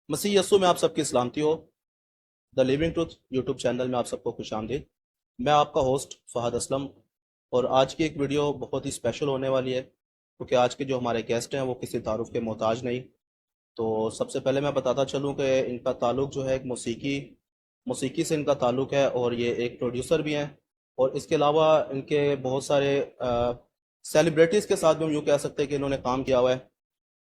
मसीह यस्सु में आप सबकी सलामती हो। The living truth YouTube channel में आप सबको खुश आमदीद। मैं आपका होस्ट फ़हद असलम। और आज की एक वीडियो बहुत ही स्पेशल होने वाली है क्योंकि आज के जो हमारे गेस्ट हैं वो किसी तारुफ के मोहताज नहीं। तो सबसे पहले मैं बताता चलूँ कि इनका ताल्लुक़ जो है एक मौसीकी से इनका ताल्लुक़ है और ये एक प्रोड्यूसर भी हैं। और इसके अलावा इनके बहुत सारे सेलिब्रिटीज़ के साथ भी हम यूँ कह सकते हैं कि इन्होंने काम किया हुआ है।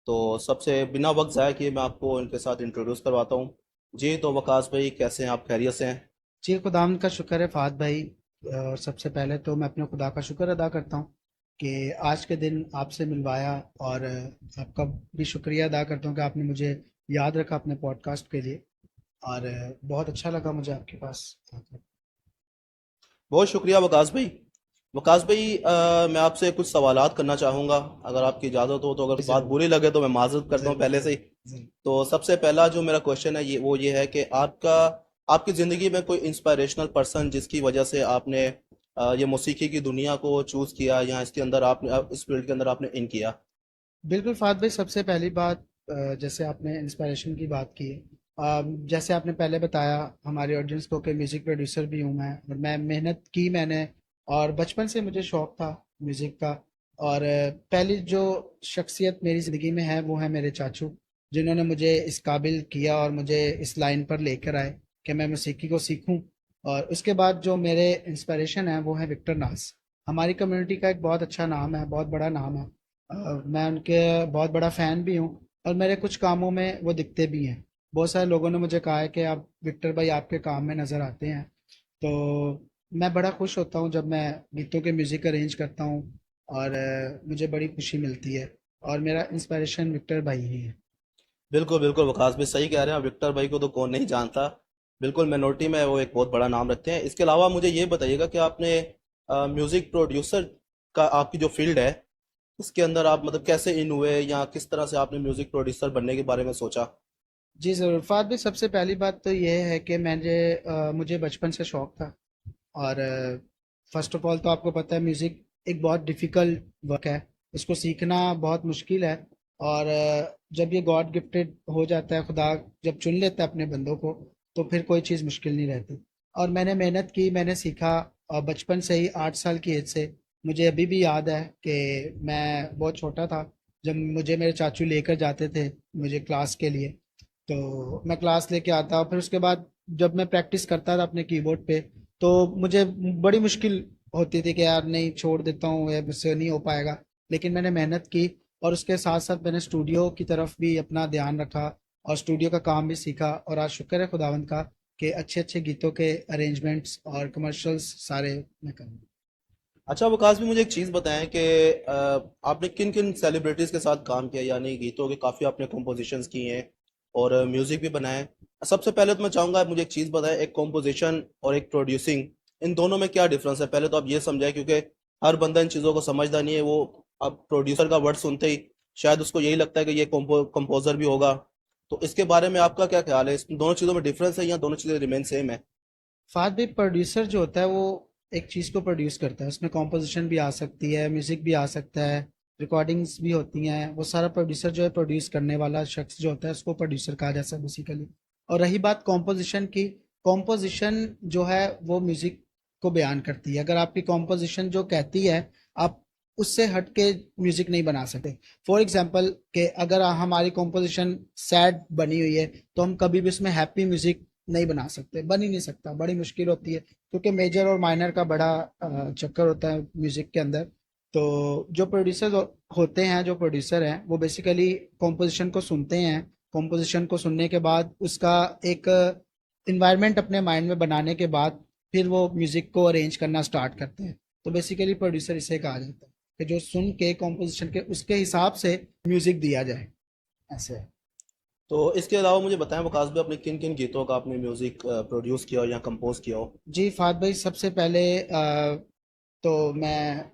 तो सबसे बिना वक्त ज़ाया किए मैं आपको इनके साथ इंट्रोड्यूस करवाता हूँ। जी तो वकास भाई, कैसे हैं आप? खैरियत से हैं? जी खुदावंद का शुक्र है फ़ाद भाई। और सबसे पहले तो मैं अपने खुदा का शुक्र अदा करता हूँ कि आज के दिन आपसे मिलवाया। और आपका भी शुक्रिया अदा करता हूँ कि आपने मुझे याद रखा अपने पॉडकास्ट के लिए। और बहुत अच्छा लगा मुझे आपके पास आकर। बहुत शुक्रिया वकास भाई। वकास भाई, मैं आपसे कुछ सवालात करना चाहूँगा, अगर आपकी इजाज़त हो तो। अगर बात ज़रूर। बुरी लगे तो मैं माजरत करता हूँ ज़रूर पहले से ही। ज़रूर ज़रूर। तो सबसे पहला जो मेरा क्वेश्चन है ये है कि आपकी ज़िंदगी में कोई इंस्पिरेशनल पर्सन जिसकी वजह से आपने ये मौसीकी की दुनिया को चूज़ किया या इसके अंदर आपने इस फील्ड के अंदर आपने इन किया? बिल्कुल फ़ाद भाई, सबसे पहली बात, जैसे आपने इंस्पिरेशन की बात की है, जैसे आपने पहले बताया हमारे ऑडियंस को कि म्यूज़िक प्रोड्यूसर भी हूँ मैं, और मैं मेहनत की मैंने। और बचपन से मुझे शौक़ था म्यूज़िक का। और पहली जो शख्सियत मेरी ज़िंदगी में है वो है मेरे चाचू, जिन्होंने मुझे इस काबिल किया और मुझे इस लाइन पर लेकर आए कि मैं मौसीकी को सीखूं। और उसके बाद जो मेरे इंस्पिरेशन है वो है विक्टर नाज। हमारी कम्युनिटी का एक बहुत अच्छा नाम है, बहुत बड़ा नाम है। मैं उनके बहुत बड़ा फ़ैन भी हूँ, और मेरे कुछ कामों में वो दिखते भी हैं। बहुत सारे लोगों ने मुझे कहा है कि आप विक्टर भाई आपके काम में नज़र आते हैं। तो मैं बड़ा खुश होता हूँ जब मैं गीतों के म्यूज़िक अरेंज करता हूँ। और मुझे बड़ी खुशी मिलती है। और मेरा इंस्पिरेशन विक्टर भाई ही है। बिल्कुल बिल्कुल, वकास भाई सही कह रहे हैं। विक्टर भाई को तो कौन नहीं जानता। बिल्कुल, मिनोरिटी में वो एक बहुत बड़ा नाम रखते हैं। इसके अलावा मुझे ये बताइएगा कि आपने म्यूज़िक प्रोड्यूसर का, आपकी जो फील्ड है, इसके अंदर आप मतलब कैसे इन हुए या किस तरह से आपने म्यूज़िक प्रोड्यूसर बनने के बारे में सोचा? जी ज़रूर फ़ाद भाई, सबसे पहली बात तो ये है कि मुझे बचपन से शौक़ था। और फर्स्ट ऑफ ऑल तो आपको पता है म्यूज़िक एक बहुत डिफ़िकल्ट वर्क है। इसको सीखना बहुत मुश्किल है। और जब ये गॉड गिफ्टेड हो जाता है, खुदा जब चुन लेता है अपने बंदों को, तो फिर कोई चीज़ मुश्किल नहीं रहती। और मैंने मेहनत की, मैंने सीखा। और बचपन से ही 8 साल की एज से मुझे अभी भी याद है कि मैं बहुत छोटा था जब मुझे मेरे चाचू लेकर जाते थे मुझे क्लास के लिए। तो मैं क्लास लेके आता, और फिर उसके बाद जब मैं प्रैक्टिस करता था अपने कीबोर्ड पे, तो मुझे बड़ी मुश्किल होती थी कि यार नहीं, छोड़ देता हूँ, ये मुझसे नहीं हो पाएगा। लेकिन मैंने मेहनत की, और उसके साथ साथ मैंने स्टूडियो की तरफ भी अपना ध्यान रखा, और स्टूडियो का काम भी सीखा। और आज शुक्र है खुदावंद का कि अच्छे अच्छे गीतों के अरेंजमेंट्स और कमर्शियल्स सारे मैं करूँ। अच्छा वकास भी, मुझे एक चीज़ बताएं कि आपने किन किन सेलिब्रिटीज़ के साथ काम किया, यानी गीतों के काफ़ी आपने कॉम्पोजिशंस किए हैं और म्यूज़िक भी बनाए। सबसे पहले तो मैं चाहूँगा आप मुझे एक चीज़ बताएं, एक कॉम्पोजिशन और एक प्रोड्यूसिंग, इन दोनों में क्या डिफरेंस है? पहले तो आप ये समझाएं, क्योंकि हर बंदा इन चीज़ों को समझदा नहीं है। वो अब प्रोड्यूसर का वर्ड सुनते ही शायद उसको यही लगता है कि ये कंपोजर भी होगा। तो इसके बारे में आपका क्या ख्याल है? इस दोनों चीज़ों में डिफरेंस है या दोनों चीज़ें रिमेन सेम है? फाद भाई, प्रोड्यूसर जो होता है वो एक चीज़ को प्रोड्यूस करता है, उसमें कॉम्पोजिशन भी आ सकती है, म्यूज़िक भी आ सकता है, रिकॉर्डिंग्स भी होती हैं। वो सारा प्रोड्यूसर जो है, प्रोड्यूस करने वाला शख्स जो होता है, उसको प्रोड्यूसर कहा जाता है बेसिकली। और रही बात कॉम्पोजिशन की, कॉम्पोजिशन जो है वो म्यूज़िक को बयान करती है। अगर आपकी कॉम्पोजिशन जो कहती है, आप उससे हट के म्यूज़िक नहीं बना सकते। फॉर एग्जाम्पल कि अगर हमारी कॉम्पोजिशन सैड बनी हुई है, तो हम कभी भी उसमें हैप्पी म्यूज़िक नहीं बना सकते, बन ही नहीं सकता, बड़ी मुश्किल होती है, क्योंकि मेजर और माइनर का बड़ा चक्कर होता है म्यूजिक के अंदर। तो जो प्रोड्यूसर होते हैं, जो प्रोड्यूसर हैं, वो बेसिकली कॉम्पोजिशन को सुनते हैं। कॉम्पोजिशन को सुनने के बाद उसका एक इन्वायरमेंट अपने माइंड में बनाने के बाद फिर वो म्यूजिक को अरेंज करना स्टार्ट करते हैं। तो बेसिकली प्रोड्यूसर इसे कहा जाता है कि जो सुन के कॉम्पोजिशन के उसके हिसाब से म्यूजिक दिया जाए, ऐसे है। तो इसके अलावा मुझे बताएं वकास भाई, अपने किन किन गीतों का आपने म्यूज़िक प्रोड्यूस किया हो या कंपोज किया हो? जी फात भाई, सबसे पहले तो मैं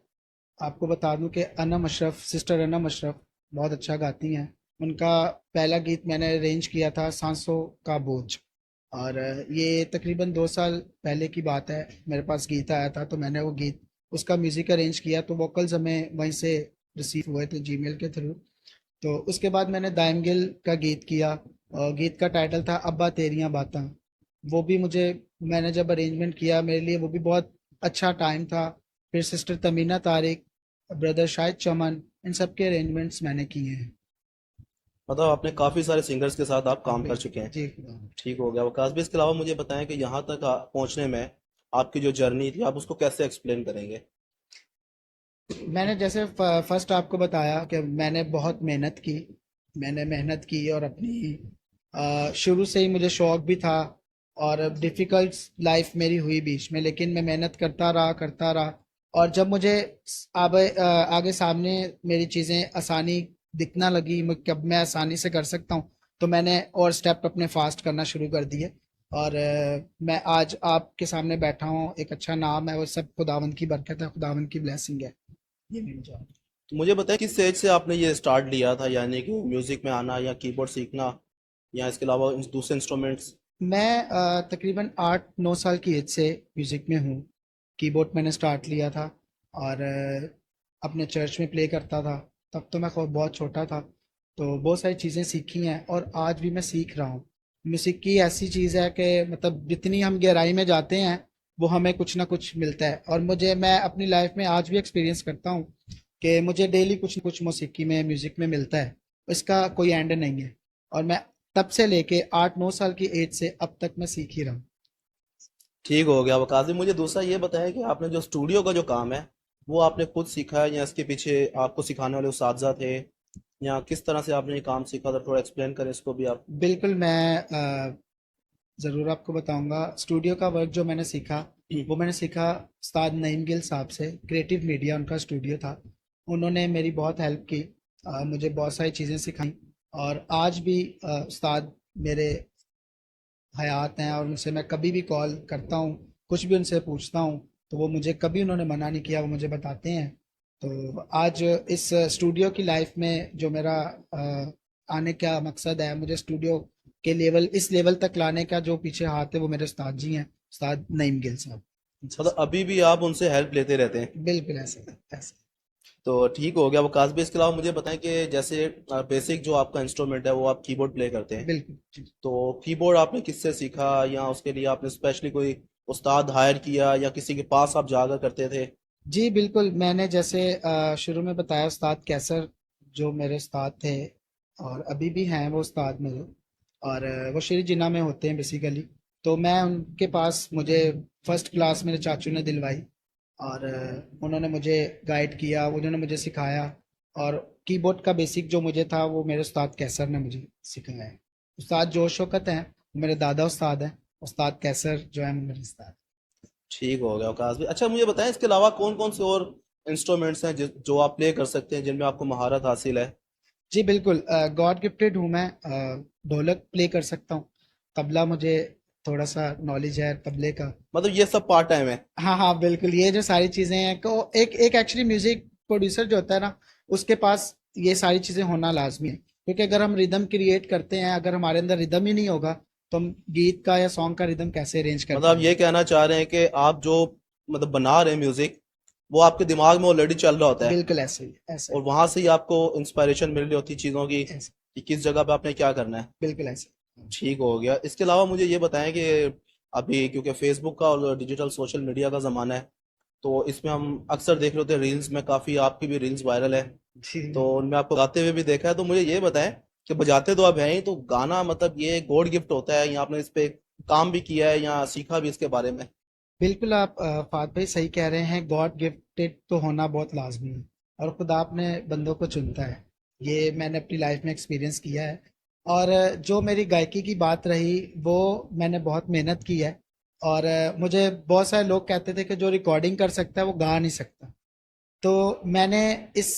आपको बता दूं कि अनम अशरफ, सिस्टर अनम अशरफ बहुत अच्छा गाती हैं। उनका पहला गीत मैंने अरेंज किया था, सांसों का बोझ। और ये तकरीबन 2 साल पहले की बात है, मेरे पास गीत आया था, तो मैंने वो गीत, उसका म्यूज़िक अरेंज किया। तो वोकल्स हमें वहीं से रिसीव हुए थे जीमेल के थ्रू। तो उसके बाद मैंने दाइम गिल का गीत किया। और गीत का टाइटल था अब्बा तेरियां बातां। वो भी मुझे, मैंने जब अरेंजमेंट किया मेरे लिए वो भी बहुत अच्छा टाइम था। फिर सिस्टर तमीना तारिक, ब्रदर शाहिद चमन, इन सब के अरेंजमेंट्स मैंने किए हैं। मतलब आपने काफ़ी सारे सिंगर्स के साथ आप काम कर चुके हैं। जी खुदा। ठीक हो गया वकास भी। इसके अलावा मुझे बताएं कि यहाँ तक पहुँचने में आपकी जो जर्नी थी आप उसको कैसे एक्सप्लेन करेंगे? मैंने जैसे फर्स्ट आपको बताया कि मैंने बहुत मेहनत की। मैंने मेहनत की और अपनी शुरू से ही मुझे शौक भी था। और डिफ़िकल्ट लाइफ मेरी हुई बीच में, लेकिन मैं मेहनत करता रहा। और जब मुझे आगे सामने मेरी चीज़ें आसानी दिखना लगी, कब मैं आसानी से कर सकता हूँ, तो मैंने और स्टेप अपने फास्ट करना शुरू कर दिए। और मैं आज आपके सामने बैठा हूँ, एक अच्छा नाम है, वो सब खुदावंद की बरकत है, खुदावंद की ब्लेसिंग है। ये मेरी जॉब। तो मुझे बताएं किस एज से आपने ये स्टार्ट लिया था, यानी कि म्यूज़िक में आना या कीबोर्ड सीखना या इसके अलावा दूसरे इंस्ट्रूमेंट्स? मैं तकरीबन 8-9 साल की एज से म्यूज़िक में हूँ। कीबोर्ड मैंने स्टार्ट लिया था और अपने चर्च में प्ले करता था। तब तो मैं बहुत छोटा था, तो बहुत सारी चीज़ें सीखी हैं और आज भी मैं सीख रहा हूँ। म्यूज़िक की ऐसी चीज़ है कि मतलब जितनी हम गहराई में जाते हैं वो हमें कुछ ना कुछ मिलता है। और मैं अपनी लाइफ में आज भी एक्सपीरियंस करता हूँ कि मुझे डेली कुछ न कुछ मौसीकी में, म्यूज़िक में मिलता है। इसका कोई एंड नहीं है। और मैं तब से लेके 8-9 साल की एज से अब तक मैं सीख ही रहा हूँ। ठीक हो गया वकास। मुझे दूसरा ये बताया कि आपने जो स्टूडियो का जो काम है वो आपने खुद सीखा है या इसके पीछे आपको सिखाने वाले उस्तादजा थे, या किस तरह से आपने ये काम सीखा था? थोड़ा एक्सप्लेन करें इसको भी आप। बिल्कुल, मैं ज़रूर आपको बताऊंगा। स्टूडियो का वर्क जो मैंने सीखा, वो मैंने सीखा उस्ताद नईम गिल साहब से। क्रिएटिव मीडिया उनका स्टूडियो था। उन्होंने मेरी बहुत हेल्प की, मुझे बहुत सारी चीज़ें सिखाई। और आज भी उस्ताद मेरे हयात हैं और उनसे मैं कभी भी कॉल करता हूँ, कुछ भी उनसे पूछता हूँ, तो वो मुझे कभी उन्होंने मना नहीं किया, वो मुझे बताते हैं। तो आज इस स्टूडियो की लाइफ में जो मेरा आने का मकसद है, मुझे स्टूडियो के लेवल, इस लेवल तक लाने का जो पीछे हाथ है, वो मेरे उस्ताद जी हैं, उस्ताद नईम गिल साहब। जी, मतलब अभी भी आप उनसे हेल्प लेते रहते हैं? बिल्कुल ऐसे ऐसे। तो ठीक हो गया वकास भी। इसके अलावा मुझे बताएं कि जैसे बेसिक जो आपका इंस्ट्रूमेंट है वो आप कीबोर्ड प्ले करते हैं, बिल्कुल जी। तो कीबोर्ड आपने किससे सीखा, या उसके लिए आपने स्पेशली कोई उस्ताद हायर किया या किसी के पास आप जाकर करते थे? जी बिल्कुल, मैंने जैसे शुरू में बताया, उस्ताद कैसर जो मेरे उस्ताद थे और अभी भी हैं वो उस्ताद मेरे। और वो श्री जिन्ना में होते हैं बेसिकली। तो मैं उनके पास, मुझे फर्स्ट क्लास मेरे चाचू ने दिलवाई। और उन्होंने मुझे गाइड किया, उन्होंने मुझे सिखाया। और कीबोर्ड का बेसिक जो मुझे था वो मेरे उस्ताद कैसर ने मुझे सिखाया है। उस्ताद जोश शौकत हैं, वो मेरे दादा उस्ताद हैं। उस्ताद कैसर जो है वो मेरे उस्ताद। ठीक हो गया वकास भी। अच्छा मुझे बताएं इसके अलावा कौन कौन से और इंस्ट्रूमेंट्स हैं जो आप प्ले कर सकते हैं, जिनमें आपको महारत हासिल है? जी बिल्कुल, गॉड गिफ्टेड हूँ मैं। ढोलक प्ले कर सकता हूँ। तबला मुझे थोड़ा सा नॉलेज है तबले का। मतलब ये सब पार्ट टाइम है? हाँ हाँ बिल्कुल, ये जो सारी चीज़ें हैं को एक एक एक्चुअली म्यूजिक प्रोड्यूसर जो होता है ना, उसके पास ये सारी चीज़ें होना लाजमी है। क्योंकि अगर हम रिदम क्रिएट करते हैं, अगर हमारे अंदर रिदम ही नहीं होगा, तो हम गीत का या सॉन्ग का रिदम कैसे अरेंज कर मतलब आप ये पाएंगे। कहना चाह रहे हैं कि आप जो मतलब बना रहे हैं म्यूजिक, वो आपके दिमाग में ऑलरेडी चल रहा होता है बिल्कुल ऐसे ही, ऐसे और वहां से ही आपको इंस्पायरेशन मिल रही होती है चीज़ों की ऐसे। कि किस जगह पे आपने क्या करना है। बिल्कुल ऐसे। ठीक हो गया। इसके अलावा मुझे ये बताएं कि अभी क्योंकि फेसबुक का और डिजिटल सोशल मीडिया का ज़माना है, तो इसमें हम अक्सर देख रहे होते हैं रील्स में, काफ़ी आपकी भी रील्स वायरल है, जी तो उनमें आपको गाते हुए भी देखा है। तो मुझे ये बताएं कि बजाते तो आप हैं ही, तो गाना मतलब ये गॉड गिफ्ट होता है या आपने इस पे काम भी किया है या सीखा भी इसके बारे में? बिल्कुल, आप फात भाई सही कह रहे हैं। गॉड गिफ्टेड तो होना बहुत लाजमी है और खुदा अपने बंदों को चुनता है। ये मैंने अपनी लाइफ में एक्सपीरियंस किया है। और जो मेरी गायकी की बात रही, वो मैंने बहुत मेहनत की है। और मुझे बहुत सारे लोग कहते थे कि जो रिकॉर्डिंग कर सकता है वो गा नहीं सकता। तो मैंने इस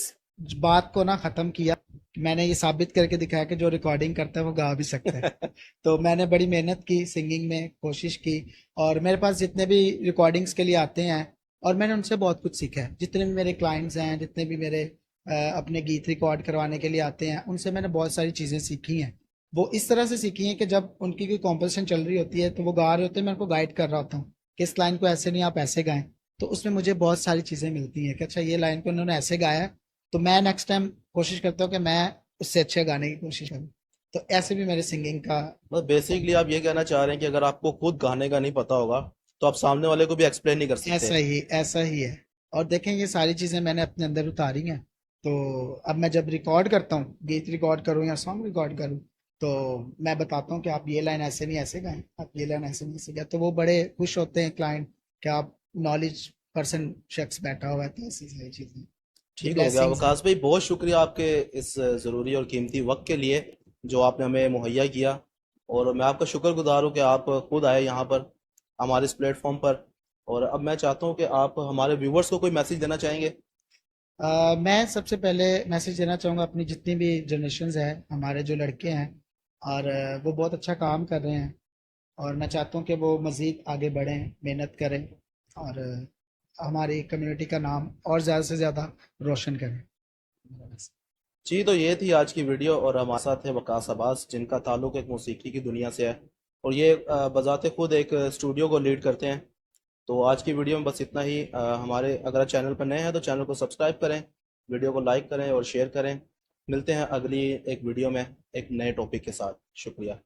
बात को ना ख़त्म किया। मैंने ये साबित करके दिखाया कि जो रिकॉर्डिंग करता है वो गा भी सकता है। तो मैंने बड़ी मेहनत की, सिंगिंग में कोशिश की। और मेरे पास जितने भी रिकॉर्डिंग्स के लिए आते हैं, और मैंने उनसे बहुत कुछ सीखा है। जितने भी मेरे क्लाइंट्स हैं, जितने भी मेरे अपने गीत रिकॉर्ड करवाने के लिए आते हैं, उनसे मैंने बहुत सारी चीज़ें सीखी हैं। वो इस तरह से सीखी हैं कि जब उनकी कोई कॉम्पोजिशन चल रही होती है तो वो गा रहे होते हैं, मैं उनको गाइड कर रहा होता हूँ कि इस लाइन को ऐसे नहीं, आप ऐसे गाएं। तो उसमें मुझे बहुत सारी चीज़ें मिलती हैं कि अच्छा ये लाइन को उन्होंने ऐसे गाया है, तो मैं नेक्स्ट टाइम कोशिश करता हूँ कि मैं उससे अच्छे गाने की कोशिश करूँ। तो ऐसे भी मेरे सिंगिंग का बस बेसिकली आप ये कहना चाह रहे हैं कि अगर आपको खुद गाने का नहीं पता होगा तो आप सामने वाले को भी एक्सप्लेन नहीं कर सकते। ऐसा ही है। और देखें ये सारी चीज़ें मैंने अपने अंदर उतारी हैं। तो अब मैं जब रिकॉर्ड करता हूँ, गीत रिकॉर्ड करूँ या सॉन्ग रिकॉर्ड करूँ, तो मैं बताता हूँ कि आप ये लाइन ऐसे नहीं ऐसे गाएं, आप ये लाइन ऐसे नहीं ऐसे गाएं। तो वो बड़े खुश होते हैं क्लाइंट कि आप नॉलेज पर्सन शख्स बैठा हुआ है। तो ऐसी सारी चीज़ें, ये ठीक हो गया ब्लेसिंग्स हैं। वकास भाई, बहुत शुक्रिया आपके इस ज़रूरी और कीमती वक्त के लिए जो आपने हमें मुहैया किया। और मैं आपका शुक्रगुजार हूँ कि आप खुद आए यहाँ पर हमारे इस प्लेटफॉर्म पर। और अब मैं चाहता हूँ कि आप हमारे व्यूवर्स को कोई मैसेज देना चाहेंगे। मैं सबसे पहले मैसेज देना चाहूँगा अपनी जितनी भी जनरेशन्स है, हमारे जो लड़के हैं, और वो बहुत अच्छा काम कर रहे हैं। और मैं चाहता हूँ कि वो मज़ीद आगे बढ़ें, मेहनत करें, और हमारी कम्युनिटी का नाम और ज़्यादा से ज़्यादा रोशन करें। जी, तो ये थी आज की वीडियो और हमारे साथ है वकास अब्बास जिनका ताल्लुक एक मौसीकी की दुनिया से है और ये बज़ाते खुद एक स्टूडियो को लीड करते हैं। तो आज की वीडियो में बस इतना ही। हमारे अगर आप चैनल पर नए हैं तो चैनल को सब्सक्राइब करें, वीडियो को लाइक करें और शेयर करें। मिलते हैं अगली एक वीडियो में एक नए टॉपिक के साथ। शुक्रिया।